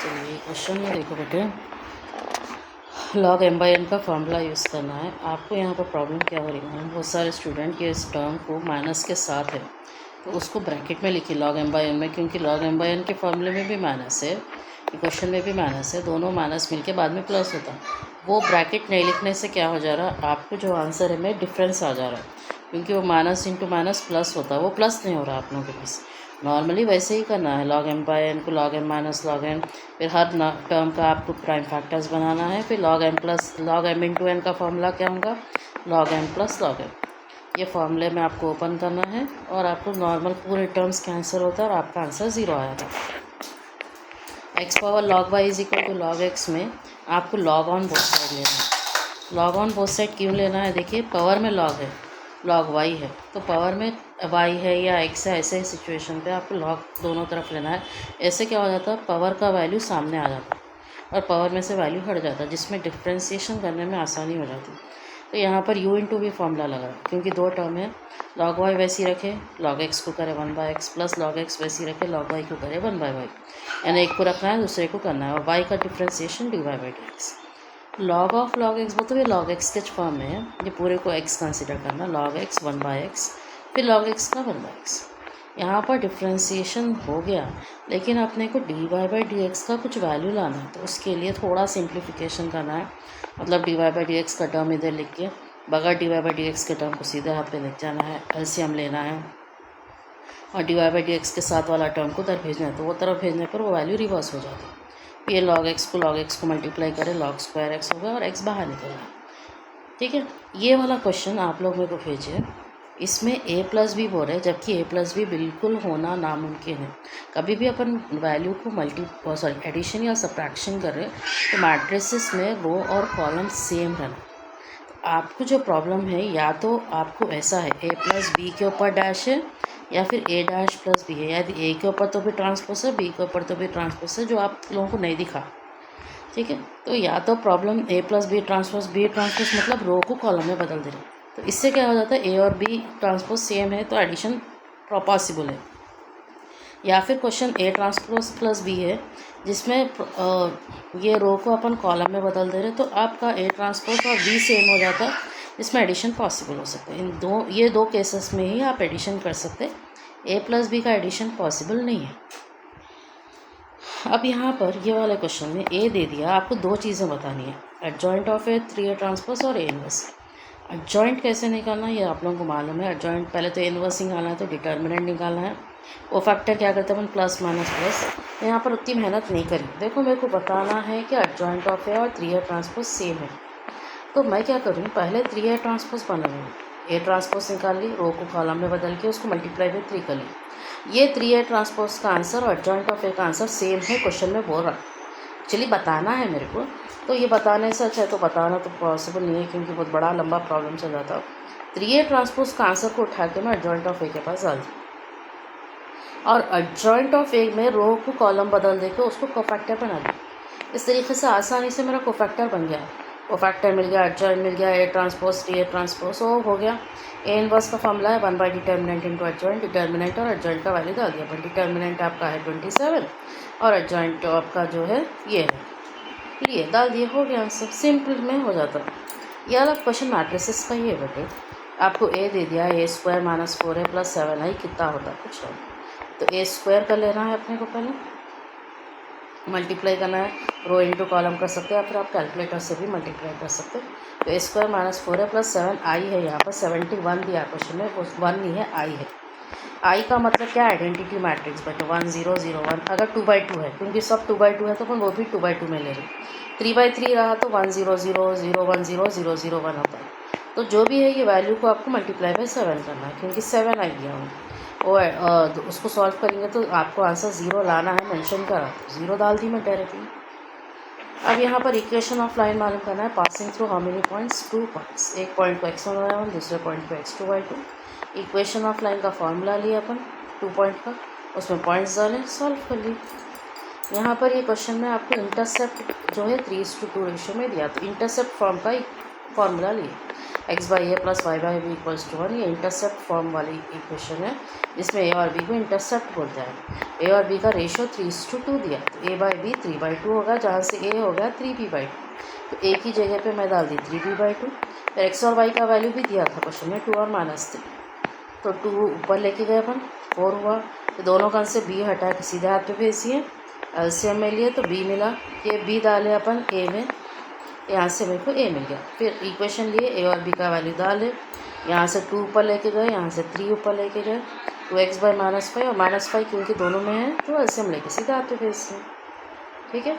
चलिए क्वेश्चन में देखो बेटे, लॉग एम बाई एन का फॉर्मूला यूज़ करना है आपको। यहाँ पर प्रॉब्लम क्या हो रही है, बहुत सारे स्टूडेंट के इस टर्म को माइनस के साथ है तो उसको ब्रैकेट में लिखिए लॉग एम बाई एन में, क्योंकि लॉग एम बाई एन के फॉर्मूले में भी माइनस है, क्वेश्चन में भी माइनस है, दोनों माइनस मिलके बाद में प्लस होता है। वो ब्रैकेट नहीं लिखने से क्या हो जा रहा है, आपको जो आंसर है में डिफरेंस आ जा रहा है, क्योंकि वो माइनस इंटू माइनस प्लस होता है, वो प्लस नहीं हो रहा आप लोगों के पास। नॉर्मली वैसे ही करना है, लॉग एम बाई एन को log M minus log N, फिर हर टर्म का आपको प्राइम फैक्टर्स बनाना है, फिर log M plus log M into N का फॉर्मूला क्या होगा, log M plus log M. ये फॉर्मूले में आपको ओपन करना है और आपको नॉर्मल पूरे टर्म्स का आंसर होता है और आपका आंसर 0 आएगा। X power log Y is equal to log X में आपको लॉग ऑन बोथ साइड लेना है। लॉग ऑन बोथ साइड क्यों लेना है, देखिए पावर में लॉग है, लॉग वाई है, तो पावर में वाई है या एक्स है, ऐसे सिचुएशन पे आपको लॉग दोनों तरफ लेना है। ऐसे क्या हो जाता है, पावर का वैल्यू सामने आ जाता है और पावर में से वैल्यू हट जाता है, जिसमें डिफ्रेंसिएशन करने में आसानी हो जाती है। तो यहाँ पर u इंटू भी फॉर्मूला लगा, क्योंकि दो टर्म है, लॉग वाई वैसी रखे लॉग एक्स को करे 1/x प्लस लॉग एक्स वैसी रखे लॉग वाई को करे 1/y, यानी एक को रखना है दूसरे को करना है, और y का differentiation dy/dx। Log of log x मतलब ये लॉग एक्स के फॉर्म में है, ये पूरे को x कंसिडर करना, लॉग एक्स 1/x फिर लॉग एक्स का 1/x। यहाँ पर डिफ्रेंसिएशन हो गया, लेकिन अपने को dy/dx का कुछ वैल्यू लाना है, तो उसके लिए थोड़ा सिंप्लीफिकेशन करना है। मतलब dy/dx का टर्म इधर लिख के बगैर dy/dx के टर्म को सीधे हाथ पे लिख जाना है, एलसीएम लेना है और dy/dx के साथ वाला टर्म को उधर भेजना है, तो वो तरफ भेजने पर वो वैल्यू रिवर्स हो जाती है। ये लॉग एक्स को मल्टीप्लाई करें, लॉग स्क्वायर एक्स होगा और एक्स बाहर निकल गया। ठीक है, ये वाला क्वेश्चन आप लोग मेरे को भेजिए, इसमें a प्लस बी बोल रहे हैं, जबकि a प्लस बी बिल्कुल होना नामुमकिन है। कभी भी अपन वैल्यू को एडिशन या सब्ट्रैक्शन कर रहे हैं तो मैट्रिसेस में रो और कॉलम सेम रहना। तो आपको जो प्रॉब्लम है, या तो आपको ऐसा है a प्लस बी के ऊपर डैश है या फिर a डैश प्लस बी है, यदि a के ऊपर तो भी ट्रांसपोज है, b के ऊपर तो भी ट्रांसपोज है, जो आप लोगों को नहीं दिखा। ठीक है, तो या तो problem a plus B transpose मतलब रो को कॉलम में बदल दे रहे, तो इससे क्या हो जाता है, a और b ट्रांसपोज सेम है तो एडिशन पॉसिबल है। या फिर question a transpose plus b है, जिसमें ये रो को अपन कॉलम में बदल दे रहे, तो आपका a ट्रांसपोज और b सेम हो जाता है, जिसमें एडिशन पॉसिबल हो सकता है। ये दो केसेस में ही आप एडिशन कर सकते हैं, a प्लस बी का एडिशन पॉसिबल नहीं है। अब यहाँ पर ये वाले क्वेश्चन में a दे दिया, आपको दो चीज़ें बतानी है, adjoint of A 3a transpose और a इनवर्स। एडजॉइंट कैसे निकालना है ये आप लोगों को मालूम है। एडजॉइंट पहले तो इनवर्स निकालना है, तो डिटर्मिनेंट निकालना है। वो फैक्टर क्या करते हैं अपन, प्लस माइनस प्लस। तो यहाँ पर उतनी मेहनत नहीं करी, देखो मेरे को बताना है कि एडजॉइंट ऑफ ए और 3a ट्रांसपोज सेम है, तो मैं क्या करूँ, पहले 3a ट्रांसपोज बनाऊँगी, a ट्रांसपोज निकाल ली, रो को कॉलम में बदल के उसको मल्टीप्लाई बाई 3 कर ली। ये 3a ट्रांसपोज का आंसर और एडजॉइंट ऑफ ए का आंसर सेम है, क्वेश्चन में बोल रहा। चलिए बताना है मेरे को, तो ये बताने से अच्छा है तो बताना तो पॉसिबल नहीं है, क्योंकि बहुत बड़ा लंबा प्रॉब्लम चल जाता। 3a ट्रांसपोज का आंसर को उठा के मैं एडजॉइंट ऑफ ए के पास डाल दूँ, और एडजॉइंट ऑफ ए में रो को कॉलम बदल दे के उसको कोफैक्टर बना दूँ। इस तरीके से आसानी से मेरा कोफैक्टर बन गया, कोफैक्टर मिल गया, एडजॉइंट मिल गया, a ट्रांसपोज 3a ट्रांसपोज हो गया। a इनवर्स का फॉर्मूला है 1 by determinant into adjoint, determinant और एडजॉइंट का वैल्यू डाल दिया, पर डिटर्मिनेंट आपका है 27 और एडजॉइंट आपका जो है ये है, लिए डाल दिए, हो गया आंसर, सिंपल में हो जाता। ये वाला क्वेश्चन मैट्रिसेस का ही है बेटे, आपको a दे दिया, a square minus 4a plus 7i कितना होता है कुछ है, तो a स्क्वायर का लेना है अपने को, पहले मल्टीप्लाई करना है, रो इंटू कॉलम कर सकते हैं या फिर आप कैलकुलेटर से भी मल्टीप्लाई कर सकते हैं। तो a square minus 4a plus 7i है, यहाँ पर 71 दिया क्वेश्चन में, वो 1 नहीं है i है। i का मतलब क्या, आइडेंटिटी मैट्रिक्स बट 1 0 0 1, अगर 2/2 है, क्योंकि सब 2/2 है तो अपन वो भी 2/2 में ले रहे। 3/3 रहा तो 1 0 0 0 1 0 0 0 1 होता है। तो जो भी है ये वैल्यू को आपको मल्टीप्लाई बाई 7 करना है, क्योंकि 7 आ गया हूँ, और उसको सॉल्व करेंगे तो आपको आंसर 0 लाना है, मेंशन करा तो 0 डाल दी मैं डायरेक्टली। अब यहाँ पर इक्वेशन ऑफ लाइन मालूम करना है, passing through how many points, 2 points, एक पॉइंट को x1/1 दूसरे पॉइंट को x2/2। इक्वेशन ऑफ लाइन का फॉर्मूला लिया अपन 2 पॉइंट का, उसमें पॉइंट्स डालें, सॉल्व कर ली। यहाँ पर ये क्वेश्चन में आपको इंटरसेप्ट जो है 3:2 रेशियो में दिया, तो इंटरसेप्ट फॉर्म का फॉर्मूला लिए X by A plus Y by B equals to 1। ये इंटरसेप्ट फॉर्म वाली इक्वेशन है जिसमें ए और बी को इंटरसेप्ट बोलते हैं। ए और बी का रेशियो 3:2 दिया, तो ए बाई बी 3/2 होगा, जहाँ से ए हो गया 3b/2, तो ए की जगह पे मैं डाल दी 3b/2। फिर एक्स और वाई का वैल्यू भी दिया था क्वेश्चन में 2 और -3, तो 2 ऊपर लेके गए अपन, 4 हुआ। तो दोनों कान से b हटा के सीधे हाथ पे भेज दिए, एलसीएम में लिए तो b मिला, ये b डाले अपन a में, यहाँ से मेरे को a मिल गया। फिर इक्वेशन लिए a और b का वैल्यू डाले, यहाँ से 2 ऊपर लेके गए, यहाँ से 3 ऊपर लेके गए, 2x/-5 और -5 क्योंकि दोनों में है तो एलसीएम लेके सीधे हाथ पे भेज दिए। ठीक है।